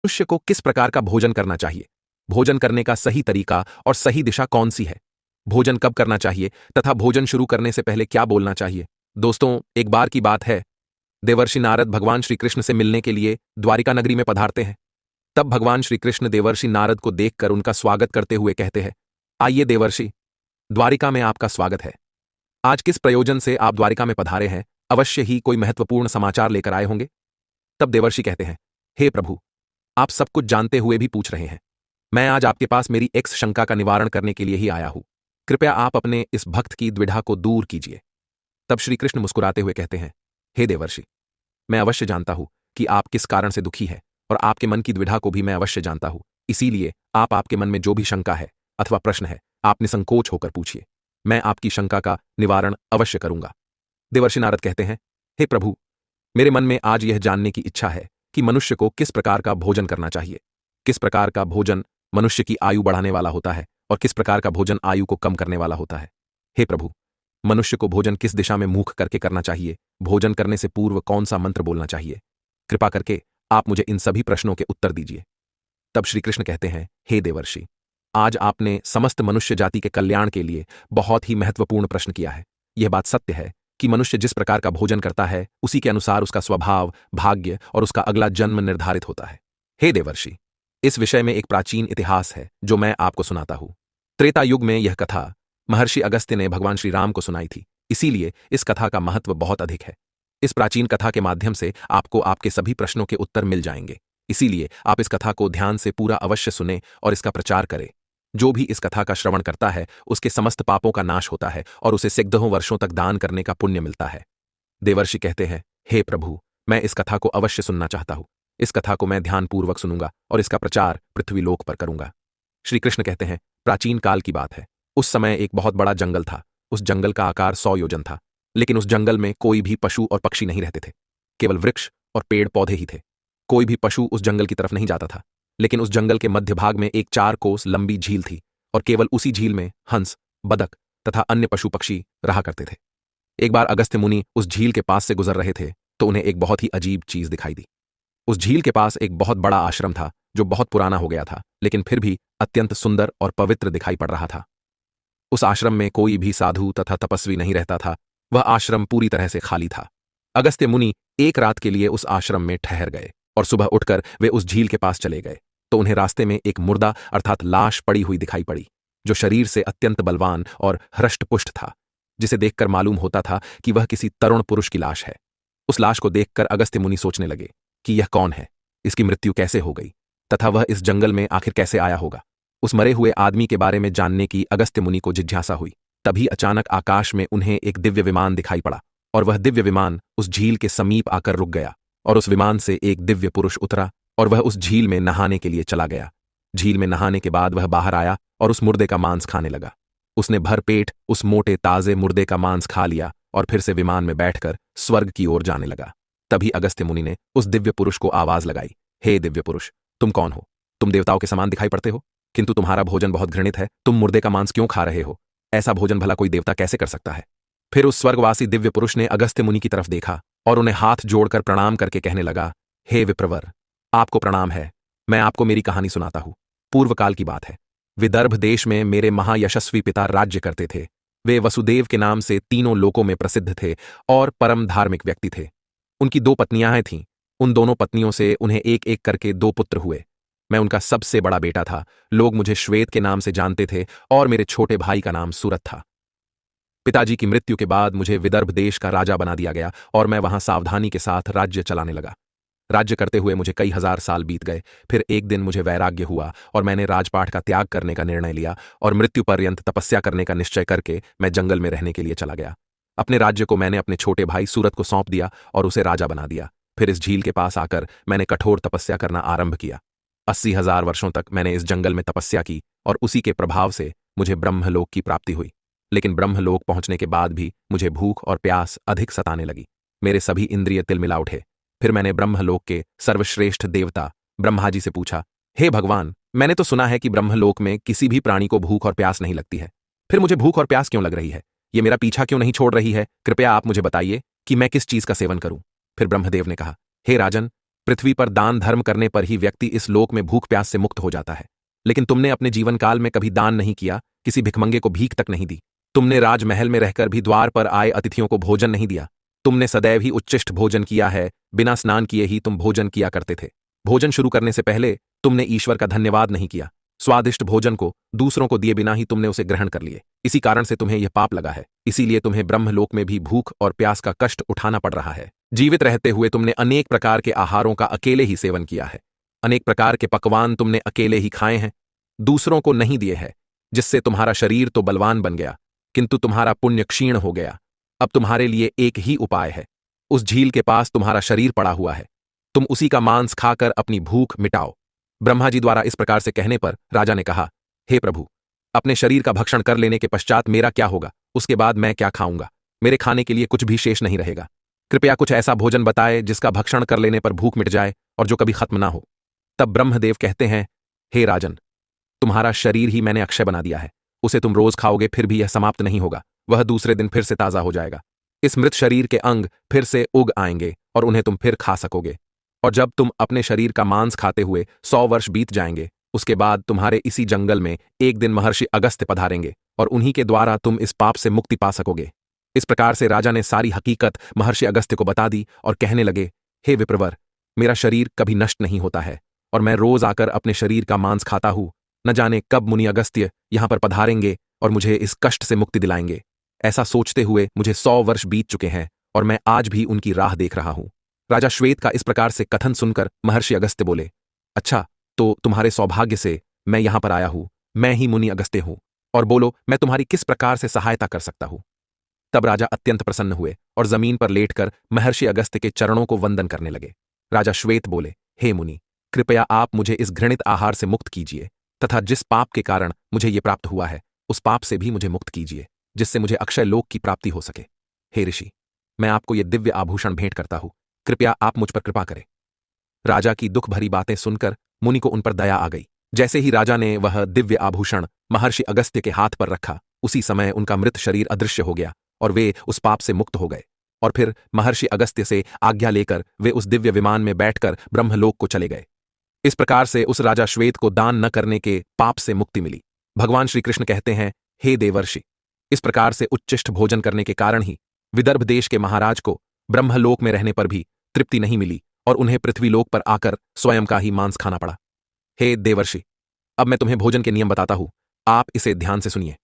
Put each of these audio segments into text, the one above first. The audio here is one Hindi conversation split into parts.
मनुष्य को किस प्रकार का भोजन करना चाहिए, भोजन करने का सही तरीका और सही दिशा कौन सी है, भोजन कब करना चाहिए तथा भोजन शुरू करने से पहले क्या बोलना चाहिए। दोस्तों, एक बार की बात है, देवर्षि नारद भगवान श्री कृष्ण से मिलने के लिए द्वारिका नगरी में पधारते हैं। तब भगवान श्री कृष्ण देवर्षि नारद को देखकर उनका स्वागत करते हुए कहते हैं, आइए देवर्षि, द्वारिका में आपका स्वागत है। आज किस प्रयोजन से आप द्वारिका में पधारे हैं, अवश्य ही कोई महत्वपूर्ण समाचार लेकर आए होंगे। तब देवर्षि कहते हैं, हे प्रभु, आप सब कुछ जानते हुए भी पूछ रहे हैं। मैं आज आपके पास मेरी एक शंका का निवारण करने के लिए ही आया हूं। कृपया आप अपने इस भक्त की द्विधा को दूर कीजिए। तब श्री कृष्ण मुस्कुराते हुए कहते हैं, हे देवर्षि, मैं अवश्य जानता हूं कि आप किस कारण से दुखी हैं और आपके मन की द्विधा को भी मैं अवश्य जानता हूं। इसीलिए आपके मन में जो भी शंका है अथवा प्रश्न है, आप निसंकोच होकर पूछिए। मैं आपकी शंका का निवारण अवश्य करूंगा। देवर्षि नारद कहते हैं, हे प्रभु, मेरे मन में आज यह जानने की इच्छा है कि मनुष्य को किस प्रकार का भोजन करना चाहिए। किस प्रकार का भोजन मनुष्य की आयु बढ़ाने वाला होता है और किस प्रकार का भोजन आयु को कम करने वाला होता है। हे प्रभु, मनुष्य को भोजन किस दिशा में मुख करके करना चाहिए, भोजन करने से पूर्व कौन सा मंत्र बोलना चाहिए। कृपा करके आप मुझे इन सभी प्रश्नों के उत्तर दीजिए। तब श्री कृष्ण कहते हैं, हे देवर्षि, आज आपने समस्त मनुष्य जाति के कल्याण के लिए बहुत ही महत्वपूर्ण प्रश्न किया है। यह बात सत्य है कि मनुष्य जिस प्रकार का भोजन करता है उसी के अनुसार उसका स्वभाव, भाग्य और उसका अगला जन्म निर्धारित होता है। हे देवर्षि, इस विषय में एक प्राचीन इतिहास है जो मैं आपको सुनाता हूं। त्रेता युग में यह कथा महर्षि अगस्त्य ने भगवान श्री राम को सुनाई थी, इसीलिए इस कथा का महत्व बहुत अधिक है। इस प्राचीन कथा के माध्यम से आपको आपके सभी प्रश्नों के उत्तर मिल जाएंगे। इसीलिए आप इस कथा को ध्यान से पूरा अवश्य सुने और इसका प्रचार करें। जो भी इस कथा का श्रवण करता है उसके समस्त पापों का नाश होता है और उसे सैकड़ों वर्षों तक दान करने का पुण्य मिलता है। देवर्षि कहते हैं, हे प्रभु, मैं इस कथा को अवश्य सुनना चाहता हूं। इस कथा को मैं ध्यानपूर्वक सुनूंगा और इसका प्रचार पृथ्वीलोक पर करूंगा। श्री कृष्ण कहते हैं, प्राचीन काल की बात है। उस समय एक बहुत बड़ा जंगल था। उस जंगल का आकार 100 योजन था, लेकिन उस जंगल में कोई भी पशु और पक्षी नहीं रहते थे। केवल वृक्ष और पेड़ पौधे ही थे। कोई भी पशु उस जंगल की तरफ नहीं जाता था, लेकिन उस जंगल के मध्य भाग में एक 4 कोस लंबी झील थी और केवल उसी झील में हंस, बदक तथा अन्य पशु पक्षी रहा करते थे। एक बार अगस्त्य मुनि उस झील के पास से गुजर रहे थे तो उन्हें एक बहुत ही अजीब चीज दिखाई दी। उस झील के पास एक बहुत बड़ा आश्रम था जो बहुत पुराना हो गया था, लेकिन फिर भी अत्यंत सुंदर और पवित्र दिखाई पड़ रहा था। उस आश्रम में कोई भी साधु तथा तपस्वी नहीं रहता था। वह आश्रम पूरी तरह से खाली था। अगस्त्य मुनि एक रात के लिए उस आश्रम में ठहर गए और सुबह उठकर वे उस झील के पास चले गए तो उन्हें रास्ते में एक मुर्दा अर्थात लाश पड़ी हुई दिखाई पड़ी, जो शरीर से अत्यंत बलवान और हृष्टपुष्ट था, जिसे देखकर मालूम होता था कि वह किसी तरुण पुरुष की लाश है। उस लाश को देखकर अगस्त्य मुनि सोचने लगे कि यह कौन है, इसकी मृत्यु कैसे हो गई तथा वह इस जंगल में आखिर कैसे आया होगा। उस मरे हुए आदमी के बारे में जानने की अगस्त्य मुनि को जिज्ञासा हुई। तभी अचानक आकाश में उन्हें एक दिव्य विमान दिखाई पड़ा और वह दिव्य विमान उस झील के समीप आकर रुक गया और उस विमान से एक दिव्य पुरुष उतरा और वह उस झील में नहाने के लिए चला गया। झील में नहाने के बाद वह बाहर आया और उस मुर्दे का मांस खाने लगा। उसने भर पेट उस मोटे ताजे मुर्दे का मांस खा लिया और फिर से विमान में बैठकर स्वर्ग की ओर जाने लगा। तभी अगस्त्य मुनि ने उस दिव्य पुरुष को आवाज लगाई, हे दिव्य पुरुष, तुम कौन हो? तुम देवताओं के समान दिखाई पड़ते हो, किंतु तुम्हारा भोजन बहुत घृणित है। तुम मुर्दे का मांस क्यों खा रहे हो? ऐसा भोजन भला कोई देवता कैसे कर सकता है? फिर उस स्वर्गवासी दिव्य पुरुष ने अगस्त्य मुनि की तरफ देखा और उन्हें हाथ जोड़कर प्रणाम करके कहने लगा, हे विप्रवर, आपको प्रणाम है। मैं आपको मेरी कहानी सुनाता हूं। पूर्व काल की बात है। विदर्भ देश में मेरे महायशस्वी पिता राज्य करते थे। वे वसुदेव के नाम से तीनों लोकों में प्रसिद्ध थे और परम धार्मिक व्यक्ति थे। उनकी 2 पत्नियां थीं। उन दोनों पत्नियों से उन्हें एक एक करके 2 पुत्र हुए। मैं उनका सबसे बड़ा बेटा था। लोग मुझे श्वेत के नाम से जानते थे और मेरे छोटे भाई का नाम सूरत था। पिताजी की मृत्यु के बाद मुझे विदर्भ देश का राजा बना दिया गया और मैं वहां सावधानी के साथ राज्य चलाने लगा। राज्य करते हुए मुझे कई हजार साल बीत गए। फिर एक दिन मुझे वैराग्य हुआ और मैंने राजपाट का त्याग करने का निर्णय लिया और मृत्यु पर्यंत तपस्या करने का निश्चय करके मैं जंगल में रहने के लिए चला गया। अपने राज्य को मैंने अपने छोटे भाई सूरत को सौंप दिया और उसे राजा बना दिया। फिर इस झील के पास आकर मैंने कठोर तपस्या करना आरंभ किया। 80,000 वर्षों तक मैंने इस जंगल में तपस्या की और उसी के प्रभाव से मुझे ब्रह्मलोक की प्राप्ति हुई। लेकिन ब्रह्मलोक पहुंचने के बाद भी मुझे भूख और प्यास अधिक सताने लगी। मेरे सभी इंद्रिय तिलमिला उठे। फिर मैंने ब्रह्मलोक के सर्वश्रेष्ठ देवता ब्रह्मा जी से पूछा, हे भगवान, मैंने तो सुना है कि ब्रह्मलोक में किसी भी प्राणी को भूख और प्यास नहीं लगती है। फिर मुझे भूख और प्यास क्यों लग रही है? ये मेरा पीछा क्यों नहीं छोड़ रही है? कृपया आप मुझे बताइए कि मैं किस चीज का सेवन करूं। फिर ब्रह्मदेव ने कहा, हे राजन, पृथ्वी पर दान धर्म करने पर ही व्यक्ति इस लोक में भूख प्यास से मुक्त हो जाता है। लेकिन तुमने अपने जीवन काल में कभी दान नहीं किया, किसी भिखमंगे को भीख तक नहीं दी। तुमने राजमहल में रहकर भी द्वार पर आए अतिथियों को भोजन नहीं दिया। तुमने सदैव ही उच्चिष्ट भोजन किया है, बिना स्नान किए ही तुम भोजन किया करते थे। भोजन शुरू करने से पहले तुमने ईश्वर का धन्यवाद नहीं किया। स्वादिष्ट भोजन को दूसरों को दिए बिना ही तुमने उसे ग्रहण कर लिए। इसी कारण से तुम्हें यह पाप लगा है। इसीलिए तुम्हें ब्रह्मलोक में भी भूख और प्यास का कष्ट उठाना पड़ रहा है। जीवित रहते हुए तुमने अनेक प्रकार के आहारों का अकेले ही सेवन किया है। अनेक प्रकार के पकवान तुमने अकेले ही खाए हैं, दूसरों को नहीं दिए हैं, जिससे तुम्हारा शरीर तो बलवान बन गया, किंतु तुम्हारा पुण्य क्षीण हो गया। अब तुम्हारे लिए एक ही उपाय है। उस झील के पास तुम्हारा शरीर पड़ा हुआ है, तुम उसी का मांस खाकर अपनी भूख मिटाओ। ब्रह्मा जी द्वारा इस प्रकार से कहने पर राजा ने कहा, हे प्रभु, अपने शरीर का भक्षण कर लेने के पश्चात मेरा क्या होगा? उसके बाद मैं क्या खाऊंगा? मेरे खाने के लिए कुछ भी शेष नहीं रहेगा। कृपया कुछ ऐसा भोजन बताए जिसका भक्षण कर लेने पर भूख मिट जाए और जो कभी खत्म ना हो। तब ब्रह्मदेव कहते हैं, हे राजन, तुम्हारा शरीर ही मैंने अक्षय बना दिया है। उसे तुम रोज खाओगे फिर भी यह समाप्त नहीं होगा। वह दूसरे दिन फिर से ताजा हो जाएगा। इस मृत शरीर के अंग फिर से उग आएंगे और उन्हें तुम फिर खा सकोगे। और जब तुम अपने शरीर का मांस खाते हुए 100 वर्ष बीत जाएंगे, उसके बाद तुम्हारे इसी जंगल में एक दिन महर्षि अगस्त्य पधारेंगे और उन्हीं के द्वारा तुम इस पाप से मुक्ति पा सकोगे। इस प्रकार से राजा ने सारी हकीकत महर्षि अगस्त्य को बता दी और कहने लगे, हे विप्रवर, मेरा शरीर कभी नष्ट नहीं होता है और मैं रोज आकर अपने शरीर का मांस खाता हूं। न जाने कब मुनि अगस्त्य यहां पर पधारेंगे और मुझे इस कष्ट से मुक्ति दिलाएंगे। ऐसा सोचते हुए मुझे 100 वर्ष बीत चुके हैं और मैं आज भी उनकी राह देख रहा हूं। राजा श्वेत का इस प्रकार से कथन सुनकर महर्षि अगस्त्य बोले, अच्छा, तो तुम्हारे सौभाग्य से मैं यहां पर आया हूं। मैं ही मुनि अगस्त्य हूं, और बोलो मैं तुम्हारी किस प्रकार से सहायता कर सकता हूं। तब राजा अत्यंत प्रसन्न हुए और जमीन पर लेटकर महर्षि अगस्त्य के चरणों को वंदन करने लगे। राजा श्वेत बोले, हे मुनि, कृपया आप मुझे इस घृणित आहार से मुक्त कीजिए तथा जिस पाप के कारण मुझे ये प्राप्त हुआ है उस पाप से भी मुझे मुक्त कीजिए, जिससे मुझे अक्षय लोक की प्राप्ति हो सके। हे ऋषि, मैं आपको ये दिव्य आभूषण भेंट करता हूं, कृपया आप मुझ पर कृपा करें। राजा की दुख भरी बातें सुनकर मुनि को उन पर दया आ गई। जैसे ही राजा ने वह दिव्य आभूषण महर्षि अगस्त्य के हाथ पर रखा, उसी समय उनका मृत शरीर अदृश्य हो गया और वे उस पाप से मुक्त हो गए। और फिर महर्षि अगस्त्य से आज्ञा लेकर वे उस दिव्य विमान में बैठकर ब्रह्मलोक को चले गए। इस प्रकार से उस राजा श्वेत को दान न करने के पाप से मुक्ति मिली। भगवान श्री कृष्ण कहते हैं, हे देवर्षि, इस प्रकार से उच्चिष्ट भोजन करने के कारण ही विदर्भ देश के महाराज को ब्रह्मलोक में रहने पर भी तृप्ति नहीं मिली और उन्हें पृथ्वीलोक पर आकर स्वयं का ही मांस खाना पड़ा। हे देवर्षि, अब मैं तुम्हें भोजन के नियम बताता हूं, आप इसे ध्यान से सुनिए।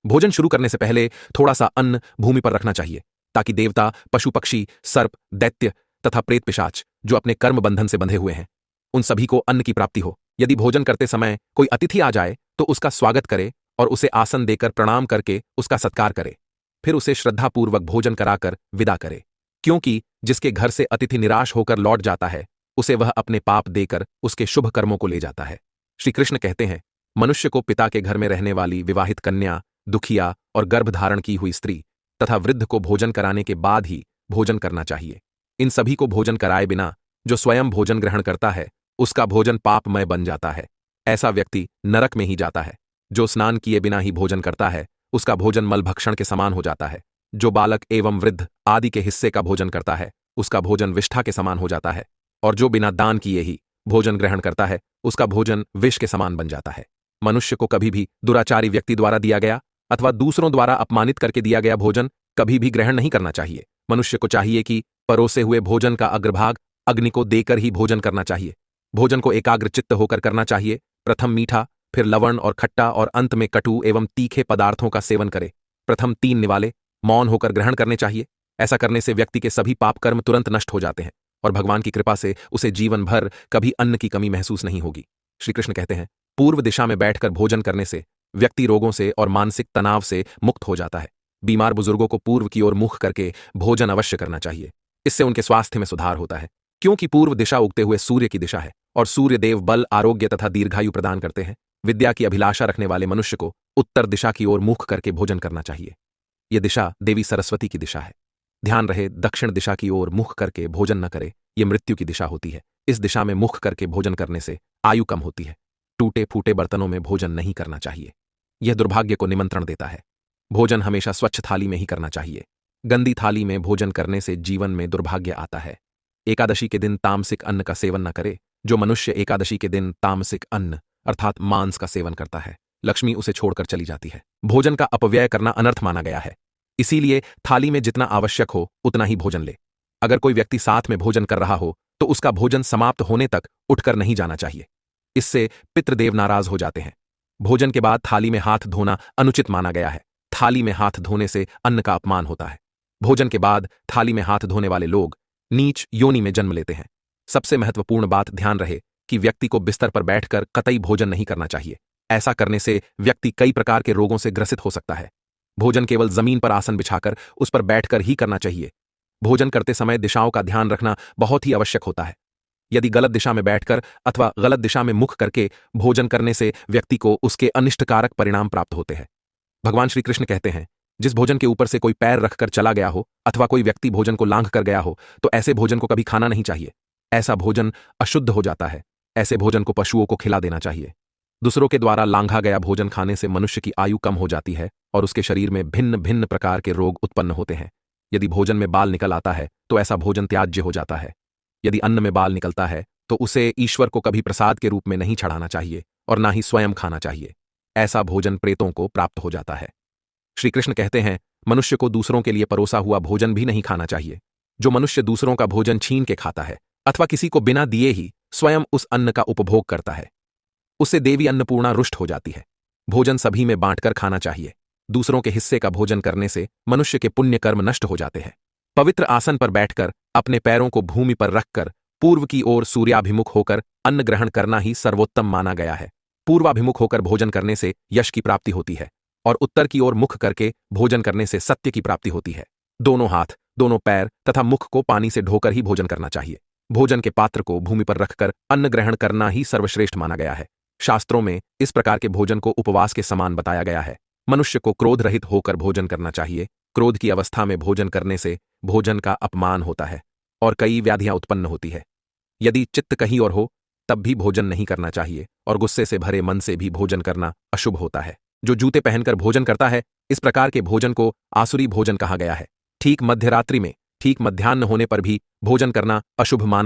भोजन शुरू करने से पहले थोड़ा सा अन्न भूमि पर रखना चाहिए, ताकि देवता, पशु पक्षी, सर्प, दैत्य तथा प्रेत पिशाच जो अपने कर्म बंधन से बंधे हुए हैं, उन सभी को अन्न की प्राप्ति हो। यदि भोजन करते समय कोई अतिथि आ जाए तो उसका स्वागत करे और उसे आसन देकर प्रणाम करके उसका सत्कार करे। फिर उसे श्रद्धापूर्वक भोजन कराकर विदा करे, क्योंकि जिसके घर से अतिथि निराश होकर लौट जाता है उसे वह अपने पाप देकर उसके शुभ कर्मों को ले जाता है। श्री कृष्ण कहते हैं, मनुष्य को पिता के घर में रहने वाली विवाहित कन्या, दुखिया और गर्भधारण की हुई स्त्री तथा वृद्ध को भोजन कराने के बाद ही भोजन करना चाहिए। इन सभी को भोजन कराए बिना जो स्वयं भोजन ग्रहण करता है उसका भोजन पापमय बन जाता है। ऐसा व्यक्ति नरक में ही जाता है। जो स्नान किए बिना ही भोजन करता है उसका भोजन मलभक्षण के समान हो जाता है। जो बालक एवं वृद्ध आदि के हिस्से का भोजन करता है उसका भोजन विष्ठा के समान हो जाता है। और जो बिना दान किए ही भोजन ग्रहण करता है उसका भोजन विष के समान बन जाता है। मनुष्य को कभी भी दुराचारी व्यक्ति द्वारा दिया गया अथवा दूसरों द्वारा अपमानित करके दिया गया भोजन कभी भी ग्रहण नहीं करना चाहिए। मनुष्य को चाहिए कि परोसे हुए भोजन का अग्रभाग अग्नि को देकर ही भोजन करना चाहिए। भोजन को एकाग्रचित्त होकर करना चाहिए। प्रथम मीठा, फिर लवण और खट्टा और अंत में कटु एवं तीखे पदार्थों का सेवन करे। प्रथम 3 निवाले मौन होकर ग्रहण करने चाहिए। ऐसा करने से व्यक्ति के सभी पाप कर्म तुरंत नष्ट हो जाते हैं और भगवान की कृपा से उसे जीवन भर कभी अन्न की कमी महसूस नहीं होगी। श्री कृष्ण कहते हैं, पूर्व दिशा में बैठकर भोजन करने से व्यक्ति रोगों से और मानसिक तनाव से मुक्त हो जाता है। बीमार बुजुर्गों को पूर्व की ओर मुख करके भोजन अवश्य करना चाहिए। इससे उनके स्वास्थ्य में सुधार होता है, क्योंकि पूर्व दिशा उगते हुए सूर्य की दिशा है और सूर्य देव बल, आरोग्य तथा दीर्घायु प्रदान करते हैं। विद्या की अभिलाषा रखने वाले मनुष्य को उत्तर दिशा की ओर मुख करके भोजन करना चाहिए। यह दिशा देवी सरस्वती की दिशा है। ध्यान रहे, दक्षिण दिशा की ओर मुख करके भोजन न करे, यह मृत्यु की दिशा होती है। इस दिशा में मुख करके भोजन करने से आयु कम होती है। टूटे फूटे बर्तनों में भोजन नहीं करना चाहिए, यह दुर्भाग्य को निमंत्रण देता है। भोजन हमेशा स्वच्छ थाली में ही करना चाहिए। गंदी थाली में भोजन करने से जीवन में दुर्भाग्य आता है। एकादशी के दिन तामसिक अन्न का सेवन न करे। जो मनुष्य एकादशी के दिन तामसिक अन्न अर्थात मांस का सेवन करता है, लक्ष्मी उसे छोड़कर चली जाती है। भोजन का अपव्यय करना अनर्थ माना गया है, इसीलिए थाली में जितना आवश्यक हो उतना ही भोजन ले। अगर कोई व्यक्ति साथ में भोजन कर रहा हो तो उसका भोजन समाप्त होने तक उठकर नहीं जाना चाहिए, इससे पितृदेव नाराज हो जाते हैं। भोजन के बाद थाली में हाथ धोना अनुचित माना गया है। थाली में हाथ धोने से अन्न का अपमान होता है। भोजन के बाद थाली में हाथ धोने वाले लोग नीच योनि में जन्म लेते हैं। सबसे महत्वपूर्ण बात ध्यान रहे कि व्यक्ति को बिस्तर पर बैठकर कतई भोजन नहीं करना चाहिए। ऐसा करने से व्यक्ति कई प्रकार के रोगों से ग्रसित हो सकता है। भोजन केवल जमीन पर आसन बिछाकर उस पर बैठकर ही करना चाहिए। भोजन करते समय दिशाओं का ध्यान रखना बहुत ही आवश्यक होता है। यदि गलत दिशा में बैठकर अथवा गलत दिशा में मुख करके भोजन करने से व्यक्ति को उसके अनिष्टकारक परिणाम प्राप्त होते हैं। भगवान श्री कृष्ण कहते हैं, जिस भोजन के ऊपर से कोई पैर रखकर चला गया हो अथवा कोई व्यक्ति भोजन को लांघ कर गया हो तो ऐसे भोजन को कभी खाना नहीं चाहिए। ऐसा भोजन अशुद्ध हो जाता है। ऐसे भोजन को पशुओं को खिला देना चाहिए। दूसरों के द्वारा लांघा गया भोजन खाने से मनुष्य की आयु कम हो जाती है और उसके शरीर में भिन्न भिन्न प्रकार के रोग उत्पन्न होते हैं। यदि भोजन में बाल निकल आता है तो ऐसा भोजन त्याज्य हो जाता है। यदि अन्न में बाल निकलता है तो उसे ईश्वर को कभी प्रसाद के रूप में नहीं चढ़ाना चाहिए और ना ही स्वयं खाना चाहिए। ऐसा भोजन प्रेतों को प्राप्त हो जाता है। श्री कृष्ण कहते हैं, मनुष्य को दूसरों के लिए परोसा हुआ भोजन भी नहीं खाना चाहिए। जो मनुष्य दूसरों का भोजन छीन के खाता है अथवा किसी को बिना दिए ही स्वयं उस अन्न का उपभोग करता है, उससे देवी अन्नपूर्णा रुष्ट हो जाती है। भोजन सभी में बांटकर खाना चाहिए। दूसरों के हिस्से का भोजन करने से मनुष्य के पुण्य कर्म नष्ट हो जाते हैं। पवित्र आसन पर बैठकर अपने पैरों को भूमि पर रखकर पूर्व की ओर सूर्याभिमुख होकर अन्न ग्रहण करना ही सर्वोत्तम माना गया है। पूर्वाभिमुख होकर भोजन करने से यश की प्राप्ति होती है और उत्तर की ओर मुख करके भोजन करने से सत्य की प्राप्ति होती है। दोनों हाथ, दोनों पैर तथा मुख को पानी से धोकर ही भोजन करना चाहिए। भोजन के पात्र को भूमि पर रखकर अन्न ग्रहण करना ही सर्वश्रेष्ठ माना गया है। शास्त्रों में इस प्रकार के भोजन को उपवास के समान बताया गया है। मनुष्य को क्रोध रहित होकर भोजन करना चाहिए। क्रोध की अवस्था में भोजन करने से भोजन का अपमान होता है और कई व्याधियां उत्पन्न होती है। यदि चित्त कहीं और हो तब भी भोजन नहीं करना चाहिए और गुस्से से भरे मन से भी भोजन करना अशुभ होता है। जो जूते पहनकर भोजन करता है, इस प्रकार के भोजन को आसुरी भोजन कहा गया है। ठीक मध्यरात्रि में, ठीक मध्याह्न होने पर भी भोजन करना अशुभ माना